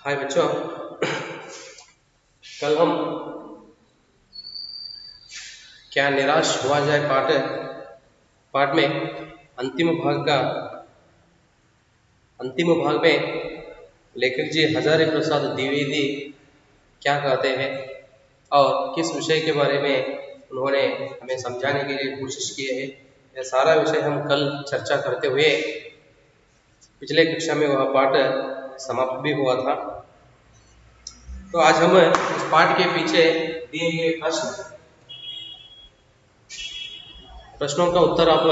हाय बच्चों, कल हम क्या निराश हुआ जाए पाठ में अंतिम भाग में लेखक जी हजारी प्रसाद द्विवेदी क्या कहते हैं और किस विषय के बारे में उन्होंने हमें समझाने के लिए कोशिश की है। यह सारा विषय हम कल चर्चा करते हुए पिछले कक्षा में वह पाठ समाप्त भी हुआ था। तो आज हम इस पाठ के पीछे दिए गए प्रश्नों का उत्तर आप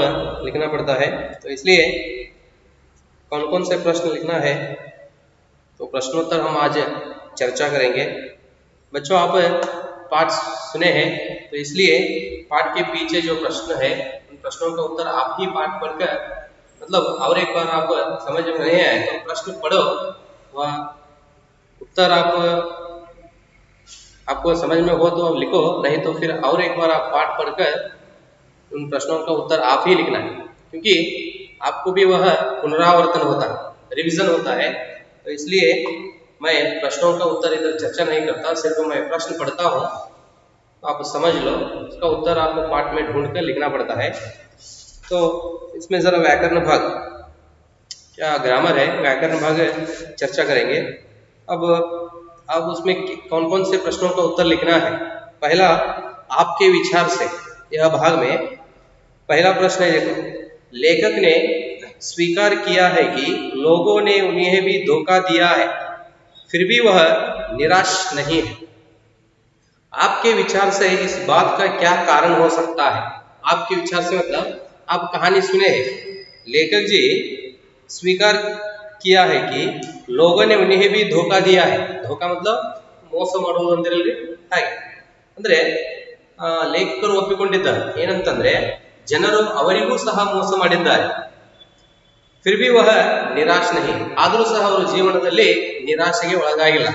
लिखना पड़ता है। तो इसलिए कौन कौन से प्रश्न लिखना है तो प्रश्नोत्तर हम आज चर्चा करेंगे। बच्चों, आप पाठ सुने हैं तो इसलिए पाठ के पीछे जो प्रश्न है उन प्रश्नों का उत्तर आप ही पाठ पढ़कर और एक बार आप समझ में नहीं आए तो प्रश्न पढ़ो, वह उत्तर आपको समझ में हो तो लिखो, नहीं तो फिर और एक बार आप पाठ पढ़कर उन प्रश्नों का उत्तर आप ही लिखना है, क्योंकि आपको भी वह पुनरावर्तन होता है, रिवीजन होता है। तो इसलिए मैं प्रश्नों का उत्तर इधर चर्चा नहीं करता, सिर्फ मैं प्रश्न पढ़ता हूँ, आप समझ लो, उसका उत्तर आपको पाठ में ढूंढ कर लिखना पड़ता है। तो इसमें जरा व्याकरण भाग, क्या ग्रामर है, व्याकरण भाग चर्चा करेंगे। अब उसमें कौन कौन से प्रश्नों का उत्तर लिखना है। पहला, आपके विचार से, यह भाग में पहला प्रश्न है, देखो, लेखक ने स्वीकार किया है कि लोगों ने उन्हें भी धोखा दिया है, फिर भी वह निराश नहीं है। आपके विचार से इस बात का क्या कारण हो सकता है। आपके विचार से मतलब आप कहानी सुने हैं, लेखक जी स्वीकार किया है कि लोगों ने उन्हें भी धोखा दिया है। धोखा मतलब ಮೋಸ ಮಾಡುವುದು ಅಂದಿರಲ್ರಿ, ಹಾಗೆ ಅಂದ್ರೆ ಲೇಖಕರು ಒಪ್ಪಿಕೊಂಡಿದ್ದಾರೆ ಏನಂತಂದ್ರೆ ಜನರು ಅವರಿಗೂ ಸಹ ಮೋಸ ಮಾಡಿದ್ದಾರೆ, फिर भी वह निराश नहीं, आದರೂ सह ಅವರು ಜೀವನದಲ್ಲಿ ನಿರಾಶೆಗೆ ಒಳಗಾಗಿಲ್ಲ।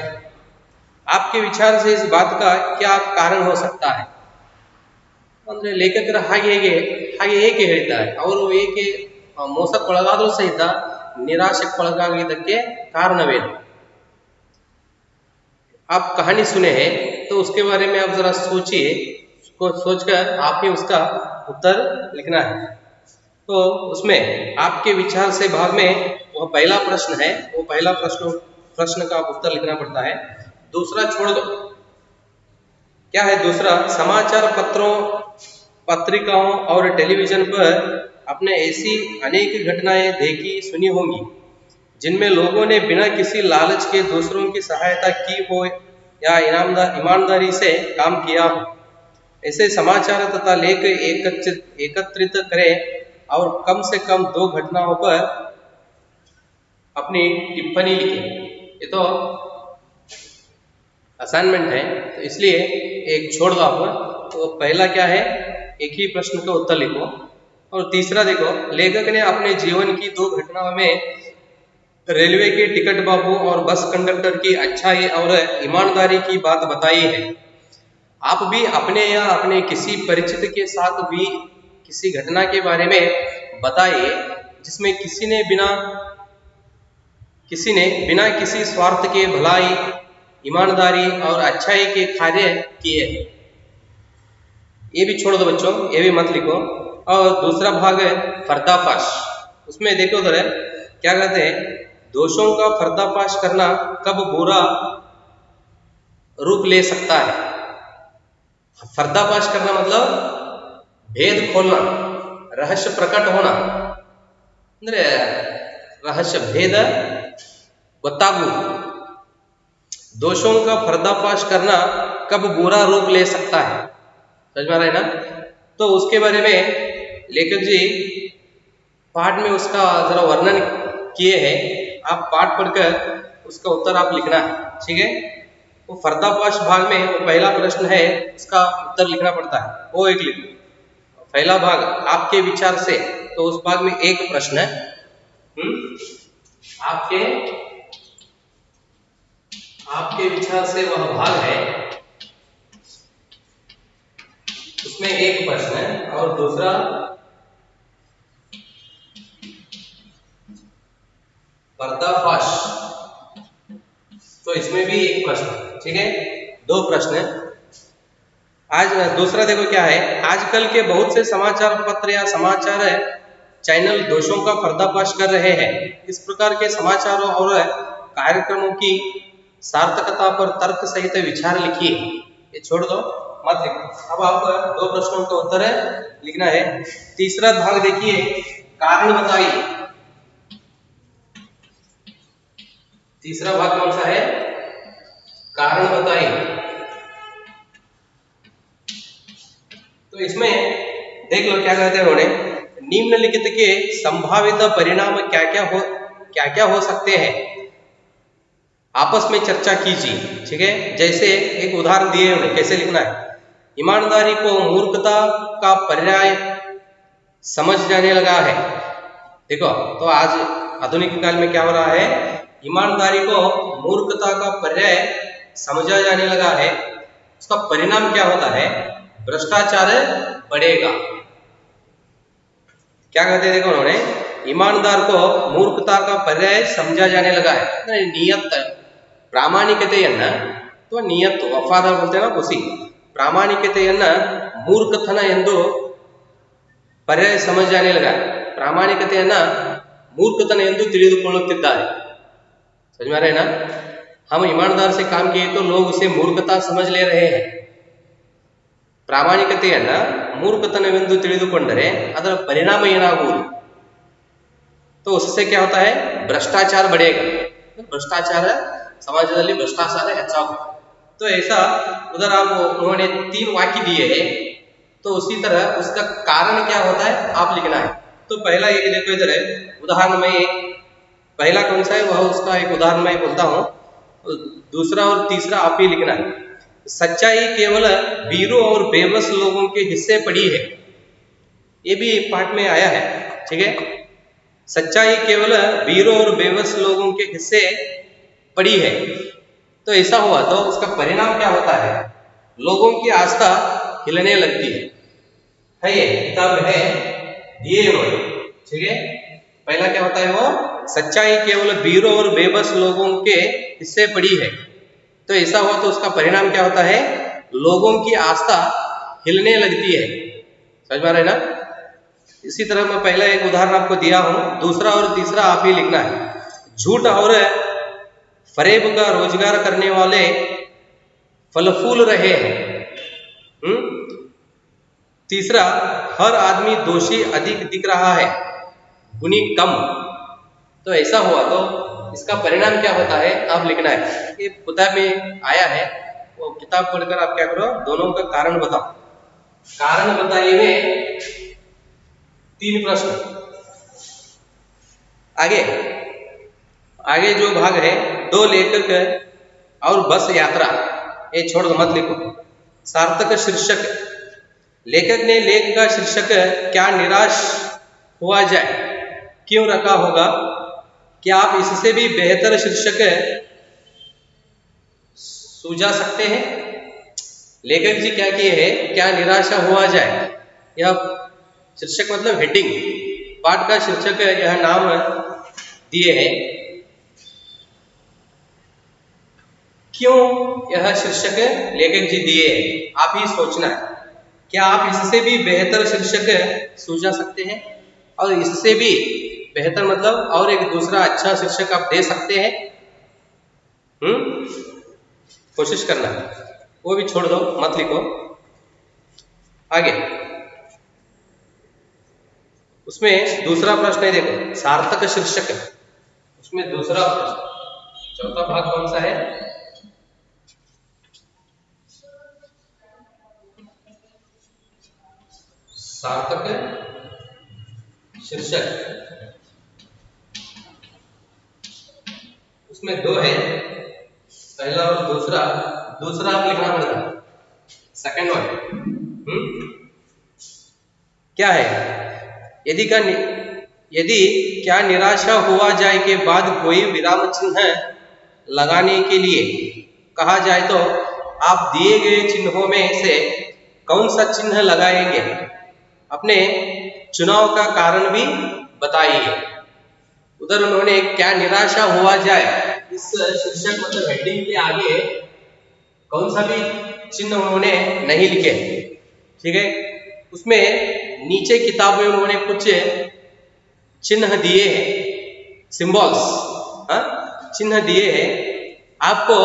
आपके विचार से इस बात का क्या कारण हो सकता है ಅಂದ್ರೆ ಲೇಖಕರು ಹಾಗೆ ಏಕೆ ಹೇಳಿದ್ದಾರೆ, ಅವರು ಏಕೆ ಮೋಸಕ್ಕೊಳಗಾದರೂ ಸಹಿತ ನಿರಾಶೆಗೊಳಗಾಗಿದ್ದಕ್ಕೆ ಕಾರಣವೇನು। आप कहानी सुने हैं तो उसके बारे में आप जरा सोचिए, उसको सोचकर आप ही उसका उत्तर लिखना है। तो उसमें आपके विचार से भाग में वह पहला प्रश्न है, वो पहला प्रश्न का उत्तर लिखना पड़ता है। दूसरा छोड़ दो, क्या है दूसरा, समाचार पत्रों, पत्रिकाओं और टेलीविजन पर आपने ऐसी अनेक घटनाएं देखी सुनी होंगी जिनमें लोगों ने बिना किसी लालच के दूसरों की सहायता की हो या ईमानदारी से काम किया हो। ऐसे समाचार तथा लेख एकत्रित करें और कम से कम 2 घटनाओं पर अपनी टिप्पणी लिखें। ये तो असाइनमेंट है, तो इसलिए एक छोड़ दो आप। तो पहला क्या है, एक ही प्रश्न का उत्तर लिखो। और तीसरा देखो, लेखक ने अपने जीवन की 2 घटनाओं में रेलवे के टिकट बाबू और बस कंडक्टर की अच्छाई और ईमानदारी की बात बताई है। आप भी अपने या अपने किसी परिचित के साथ भी किसी घटना के बारे में बताइए जिसमें किसी ने बिना किसी स्वार्थ के भलाई, ईमानदारी और अच्छाई के कार्य किए हैं। ये भी छोड़ दो बच्चों, ये भी मत लिखो। और दूसरा भाग है पर्दाफाश, उसमें देखो उधर क्या कहते हैं, दोषों का पर्दाफाश करना कब बुरा रूप ले सकता है। पर्दाफाश करना मतलब भेद खोलना, रहस्य प्रकट होना, ಅಂದ್ರೆ रहस्य भेद ಗೊತ್ತಾಗುವುದು। दोषों का पर्दाफाश करना कब बुरा रूप ले सकता है, समझ में आ रहा है ना। तो उसके बारे में लेखक जी पाठ में उसका जरा वर्णन किए हैं, आप पाठ पढ़कर उसका उत्तर आप लिखना है, ठीक है। वो पर्दाफाश भाग में वो पहला प्रश्न है, उसका उत्तर लिखना पड़ता है, वो एक लिखो। पहला भाग आपके विचार से, तो उस भाग में एक प्रश्न है, आपके विचार से वह भाग है, उसमें एक प्रश्न है। और दूसरा पर्दाफाश, तो तो इसमें भी एक प्रश्न, ठीक है, 2 प्रश्न। आज दूसरा देखो क्या है, आजकल के बहुत से समाचार पत्र या समाचार चैनल दोषों का पर्दाफाश कर रहे हैं। इस प्रकार के समाचारों और कार्यक्रमों की सार्थकता पर तर्क सहित विचार लिखिए। ये छोड़ दो, मत लिखो। अब आपको 2 प्रश्नों का उत्तर लिखना है। तीसरा भाग देखिए, कारण बताइए। तीसरा भाग कौन सा है? कारण बताइए। तो इसमें देख लो क्या कहते हैं उन्होंने, निम्नलिखित के संभावित परिणाम क्या क्या हो सकते हैं, आपस में चर्चा कीजिए। ठीक है, जैसे एक उदाहरण दिए उन्हें, कैसे लिखना है। ईमानदारी को मूर्खता का पर्याय समझ जाने लगा है। देखो, तो आज आधुनिक काल में क्या हो रहा है, ईमानदारी को मूर्खता का पर्याय समझा जाने लगा है। उसका परिणाम क्या होता है? भ्रष्टाचार बढ़ेगा। क्या कहते हैं देखो उन्होंने, ईमानदार को मूर्खता का पर्याय समझा जाने लगा है। नियत ಪ್ರಾಮಾಣಿಕತೆಯನ್ನ ಅಥವಾ ನಿಯತ್ತು ವಫಾದಾರ್ बोलते ना उसी ಪ್ರಾಮಾಣಿಕತೆಯನ್ನ ಮೂರ್ಖತನ ಎಂದು पर्याय समझ जाने लगा। ಪ್ರಾಮಾಣಿಕತೆಯನ್ನ मूर्खतन ಎಂದು ತಿಳಿದುಕೊಳ್ಳುತ್ತಿದ್ದಾರೆ। समझ में आ रहा है ना? हम ईमानदार से काम किए तो लोग उसे मूर्खता समझ ले रहे हैं। ಪ್ರಾಮಾಣಿಕತೆಯನ್ನ ಮೂರ್ಖತನವೆಂದು ತಿಳಿದುಕೊಂಡರೆ ಅದರ ಪರಿಣಾಮ ಏನಾಗುವುದು? तो उससे क्या होता है? भ्रष्टाचार बढ़ेगा। भ्रष्टाचार समाजದಲ್ಲಿ भ्रष्टाचार ಹೆಚ್ಚಾಗುತ್ತೆ। तो ऐसा उधर आप उन्होंने 3 वाक्य दिए हैं, तो उसी तरह उसका कारण क्या होता है आप लिखना है। तो पहला ये देखो, इधर है उदाहरण में, पहला कौन सा है वह उसका एक उदाहरण मैं बोलता हूँ, दूसरा और तीसरा आप ही लिखना है। सच्चाई केवल वीरों और बेबस लोगों के हिस्से पड़ी है। ये भी पाठ में आया है, ठीक है। सच्चाई केवल वीरों और बेबस लोगों के हिस्से पड़ी है। तो ऐसा हुआ तो उसका परिणाम क्या होता है? लोगों की आस्था हिलने लगती है। ये किताब है दिए उन्होंने, ठीक है। पहला क्या होता है वो, सच्चाई केवल वीरों और बेबस लोगों के हिस्से पड़ी है। तो ऐसा हुआ तो उसका परिणाम क्या होता है? लोगों की आस्था हिलने लगती है। समझ में आ रहा है ना? इसी तरह मैं पहला एक उदाहरण आपको दिया हूं, दूसरा और तीसरा आप ही लिखना है। झूठ और फरेब का रोजगार करने वाले फल फूल रहे हैं। तीसरा, हर आदमी दोषी अधिक दिख रहा है, गुनी कम। तो ऐसा हुआ तो इसका परिणाम क्या होता है आप लिखना है। ये किताब में आया है, वो किताब पढ़कर आप क्या करो, दोनों का कारण बताओ। कारण बताइए में 3 प्रश्न। आगे जो भाग है, 2 लेखक और बस यात्रा, ये छोड़ दो, मत लिखो। सार्थक शीर्षक, लेखक ने लेख का शीर्षक क्या निराश हुआ जाए क्यों रखा होगा? क्या आप इससे भी बेहतर शीर्षक सूझा सकते हैं? लेखक जी क्या किए हैं, क्या निराशा हुआ जाए, यह शीर्षक मतलब हेडिंग, पाठ का शीर्षक यह नाम दिए हैं। क्यों यह शीर्षक लेखक जी दिए हैं, आप ही सोचना है। क्या आप इससे भी बेहतर शीर्षक सूझा सकते हैं? और इससे भी बेहतर मतलब और एक दूसरा अच्छा शीर्षक आप दे सकते हैं? कोशिश करना, वो भी छोड़ दो, मत लिखो। आगे उसमें दूसरा प्रश्न है, देखो सार्थक शीर्षक, उसमें दूसरा प्रश्न, चौथा भाग कौन सा है? सार्थक शीर्षक, उसमें 2 है, पहला और दूसरा। दूसरा आप लिखना पड़ेगा, सेकंड वन। क्या है? यदि क्या निराशा हुआ जाए के बाद कोई विराम चिन्ह लगाने के लिए कहा जाए तो आप दिए गए चिन्हों में से कौन सा चिन्ह लगाएंगे? अपने चुनाव का कारण भी बताइए। उधर उन्होंने क्या निराशा हुआ जाए इस शीर्षक मतलब हेडिंग के आगे कौन सा भी चिन्ह उन्होंने नहीं लिखे, ठीक है। उसमें नीचे किताब में उन्होंने कुछ चिन्ह दिए हैं, सिंबल्स, हाँ, चिन्ह दिए हैं। आपको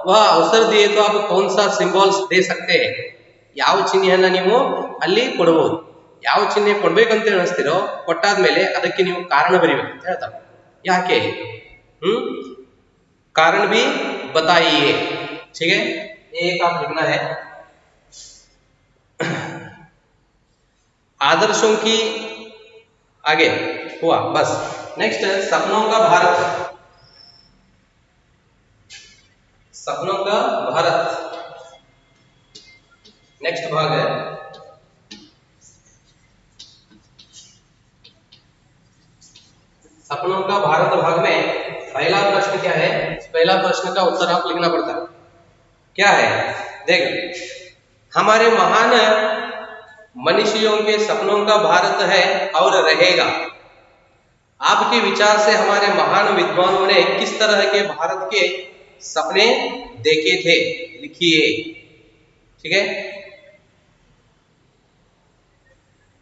वह अवसर दिए तो आप कौन सा सिंबल्स दे सकते हैं, ಯಾವ ಚಿಹ್ನೆಯನ್ನ ನೀವು ಅಲ್ಲಿ ಕೊಡಬಹುದು, ಯಾವ ಚಿಹ್ನೆ ಕೊಡಬೇಕಂತ ಅನಿಸ್ತಿರೋ ಕೊಟ್ಟಾದ್ಮೇಲೆ ಅದಕ್ಕೆ ನೀವು ಕಾರಣ ಬರೀಬೇಕು ಅಂತ ಹೇಳ್ತಾರೆ. ಯಾಕೆ, कारण भी बताइए, ठीक है। एक आप लिखना है आदर्शों की, आगे हुआ बस। नेक्स्ट सपनों का भारत, सपनों का भारत नेक्स्ट भाग है। सपनों का भारत भाग में पहला प्रश्न क्या है, पहला प्रश्न का उत्तर आप लिखना पड़ता है। क्या है, देख, हमारे महान मनीषियों के सपनों का भारत है और रहेगा। आपके विचार से हमारे महान विद्वानों ने किस तरह के भारत के सपने देखे थे, लिखिए, ठीक है।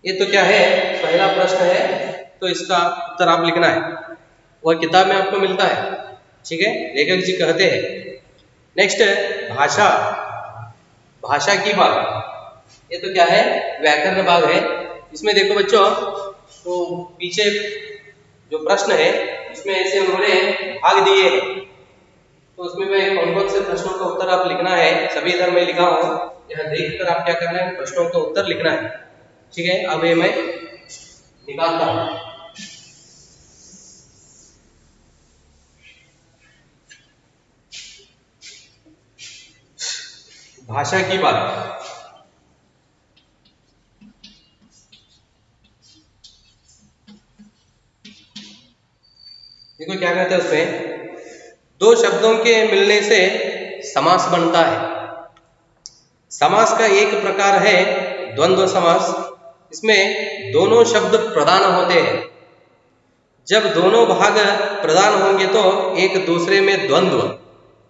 ये तो क्या है, पहला प्रश्न है, तो इसका उत्तर आप लिखना है। वह किताब में आपको मिलता है, ठीक है, लेखक जी कहते हैं। नेक्स्ट भाषा, भाषा की बात, ये तो क्या है, व्याकरण भाग है। इसमें देखो बच्चों, तो पीछे जो प्रश्न है उसमें ऐसे उन्होंने भाग दिए हैं, तो उसमें मैं कौन कौन से प्रश्नों का उत्तर आप लिखना है सभी इधर मैं लिखा हूँ, यहाँ देखकर आप क्या करना है, प्रश्नों का उत्तर लिखना है, ठीक है। अब ये मैं निकालता हूँ। भाषा की बात, देखो क्या कहते हैं, उसमें दो शब्दों के मिलने से समास बनता है। समास का एक प्रकार है द्वंद्व समास, इसमें दोनों शब्द प्रधान होते हैं। जब दोनों भाग प्रधान होंगे तो एक दूसरे में द्वंद्व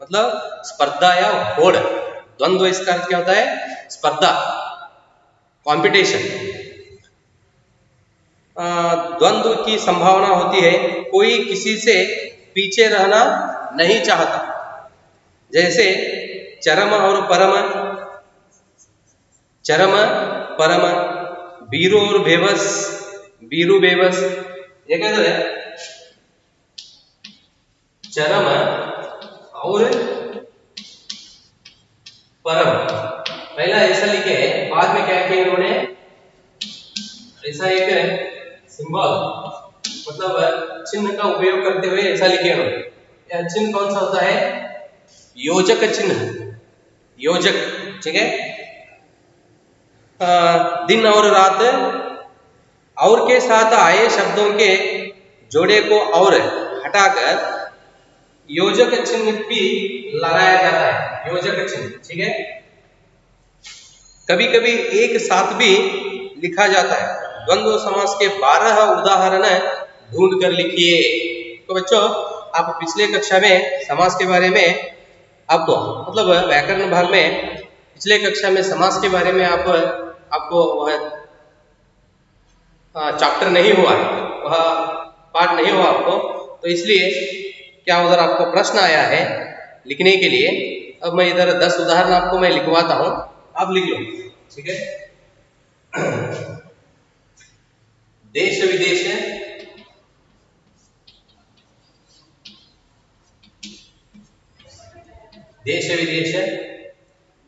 मतलब स्पर्धा या होड़, द्वंद्व इसका अर्थ क्या होता है, स्पर्धा, कंपटीशन, द्वंद्व की संभावना होती है। कोई किसी से पीछे रहना नहीं चाहता, जैसे चरम और परम, चरम परम, बीरू और बेबस, बीरू बेबस। ये कहते हैं चरम और परम, पहला ऐसा लिखे है, बाद में क्या किया इन्होंने, ऐसा एक सिंबल मतलब चिन्ह का उपयोग करते हुए ऐसा लिखे उन्होंने। यह चिन्ह कौन सा होता है, योजक चिन्ह, योजक, ठीक है। दिन और रात और के साथ आए शब्दों के जोड़े को और हटाकर योजक चिन्ह भी लगाया जाता है, योजक चिन्ह, ठीक है। कभी कभी एक साथ भी लिखा जाता है। द्वंद्व समास के 12 उदाहरण ढूंढ कर लिखिए। तो बच्चों, आप पिछले कक्षा में समास के बारे में आपको मतलब व्याकरण भाग में पिछले कक्षा में समास के बारे में आपको वह चैप्टर नहीं हुआ है, वह पाठ नहीं हुआ आपको, तो इसलिए क्या उधर आपको प्रश्न आया है लिखने के लिए। अब मैं इधर 10 उदाहरण आपको मैं लिखवाता हूं, आप लिख लो, ठीक है। देश विदेश, देश विदेश।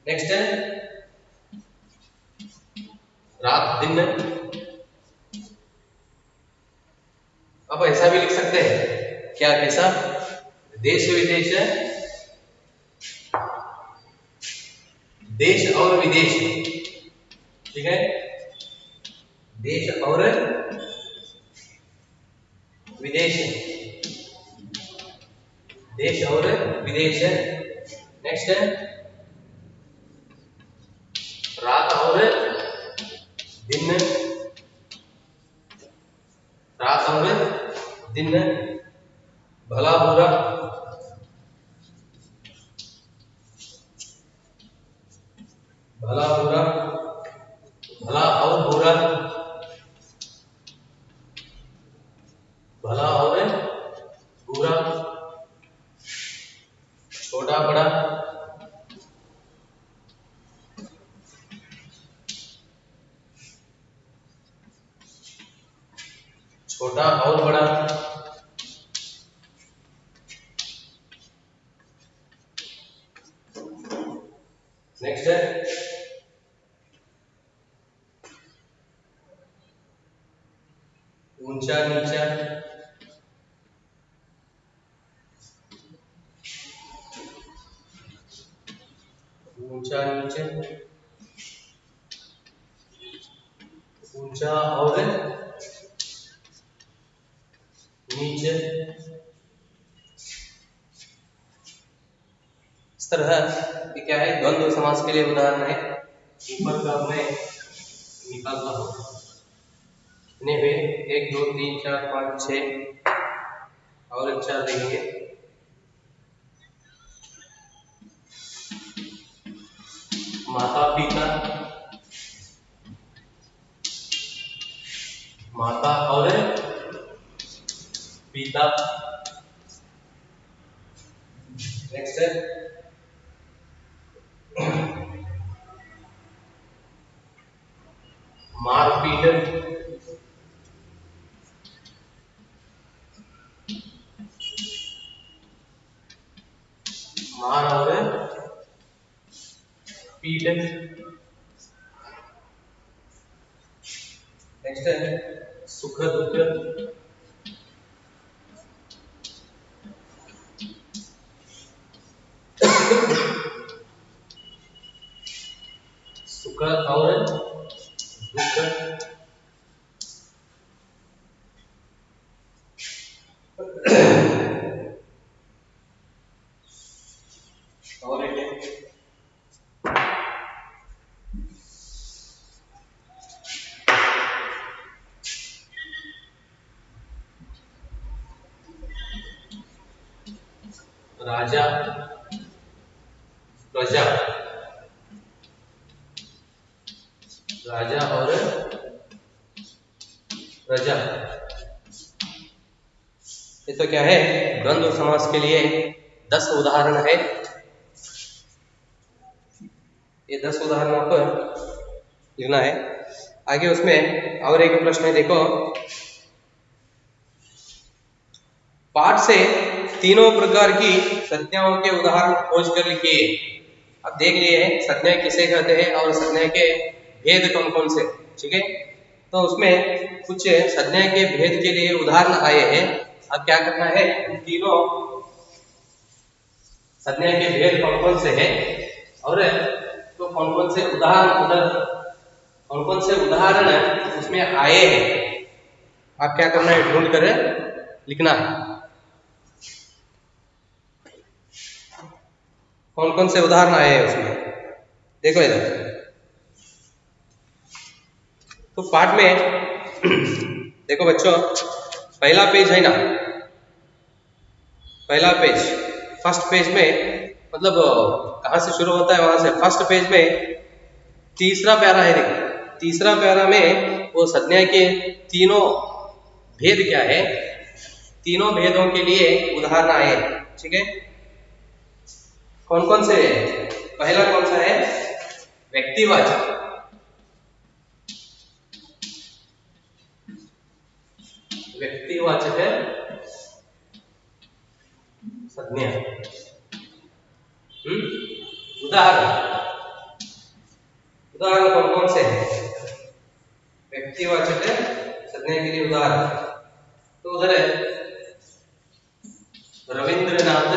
नेक्स्ट है रात दिन, आप ऐसा भी लिख सकते हैं, क्या कैसा, देश विदेश, देश और विदेश, ठीक है, देश और विदेश, देश और विदेश। नेक्स्ट है रात और दिन, रात और दिन, भला बुरा, भला बुरा, भला और बुरा, भला और बुरा, छोटा बड़ा, छोटा और बड़ा, नेक्स्ट है ऊंचा नीचा, ऊंचा नीचे, ऊंचा और नीचे। इस तरह ये क्या है, द्वंद्व समास के लिए उदाहरण है। ऊपर का मैं निकालता हूँ, कितने हुए, 1 2 3 4 5 6 और 4 देंगे। माता पिता, माता और पिता, नेक्स्ट है मारपीट, मार और पीट, नेक्स्ट है सुख दुख, सुख और दुख, और एक राजा प्रजा, राजा और प्रजा। ये तो क्या है, द्वंद्व समास के लिए 10 उदाहरण है। ये 10 उदाहरण आपको लिखना है। आगे उसमें और एक प्रश्न है, देखो पाठ से तीनों प्रकार की संज्ञाओं के उदाहरण खोज कर लिखिए। अब देख लिए संज्ञा किसे कहते हैं और संज्ञा के भेद कौन कौन से, ठीक है। तो उसमें कुछ संज्ञा के भेद के लिए उदाहरण आए हैं। अब क्या करना है, तीनों संज्ञा के भेद कौन कौन से हैं और तो कौन कौन से उदाहरण उसमें आए हैं, आप क्या करना है, ढूंढ कर लिखना है। कौन कौन से उदाहरण आए हैं उसमें, देखो इधर। तो पाठ में देखो बच्चों, पहला पेज है ना, पहला पेज, फर्स्ट पेज में, मतलब कहाँ से शुरू होता है वहां से, फर्स्ट पेज में तीसरा प्यारा है। देखो तीसरा प्यारा में वो संज्ञा के तीनों भेद क्या है, तीनों भेदों के लिए उदाहरण आए, ठीक है। कौन कौन से, पहला कौन सा है, व्यक्तिवाचक, व्यक्तिवाचक है संज्ञा। उदाहरण, उदाहरण कौन कौन से हैं, व्यक्तिवाचक है संज्ञा के लिए उदाहरण। तो उधर है रविंद्रनाथ,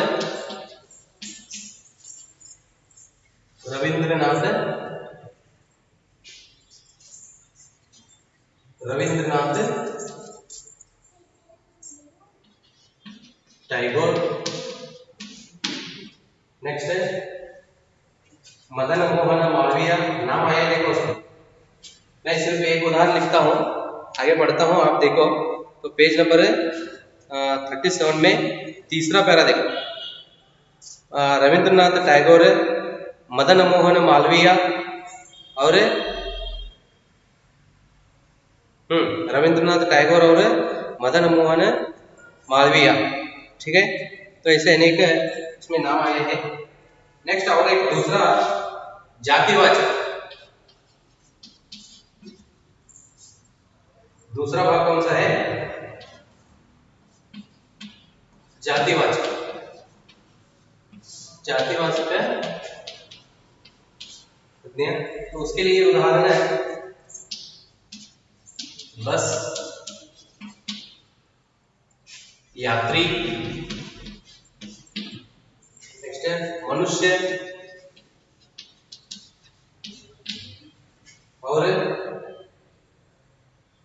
रविंद्रनाथ, रविंद्रनाथ टैगोर। नेक्स्ट है मदन मोहन मालवीय, नाम आया देखो उसमें। मैं सिर्फ एक उदाहरण लिखता हूँ, आगे बढ़ता हूँ, आप देखो। तो पेज नंबर 37 में तीसरा पैरा देखो, रविंद्रनाथ टैगोर, मदन मोहन मालवीय, और रविंद्रनाथ टैगोर और मदन मोहन मालवीय। ठीक है, तो ऐसे अनेक इसमें नाम आए हैं। नेक्स्ट और एक दूसरा जातिवाचक, दूसरा भाग कौन सा है? जातिवाचक। जातिवाचक है, तो उसके लिए उदाहरण है बस, यात्री, नेक्स्ट है मनुष्य और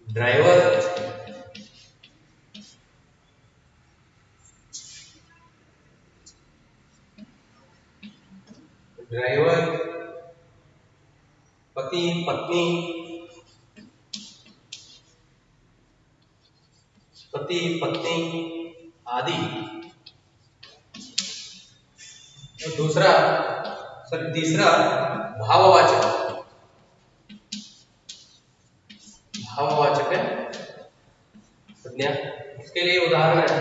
ड्राइवर, पति पत्नी, पति पत्नी आदि। और तीसरा भाववाचक, भाववाचक है संज्ञा। इसके लिए उदाहरण है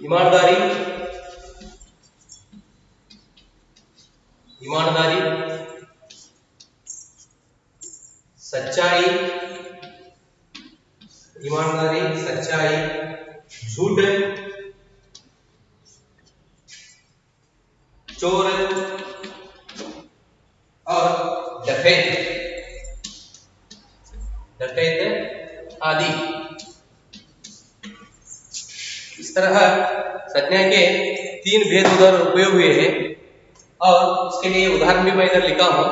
ईमानदारी, ईमानदारी, सच्चाई, ईमानदारी, सच्चाई, झूठ, चोर और डकैत, डकैत आदि। इस तरह संज्ञा के 3 भेद उधर उपयोग हुए हैं और उसके लिए उदाहरण भी मैं इधर लिखा हूं।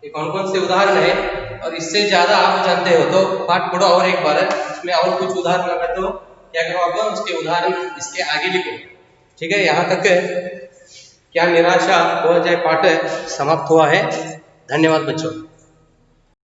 ये कौन कौन से उदाहरण है, और इससे ज्यादा आप जानते हो तो पाठ पढ़ो और एक बार, इसमें और कुछ उदाहरण लगा तो क्या करो आप उसके उदाहरण इसके आगे लिखो। ठीक है, यहाँ तक क्या निराशा हो जाए पाठ समाप्त हुआ है। धन्यवाद बच्चों।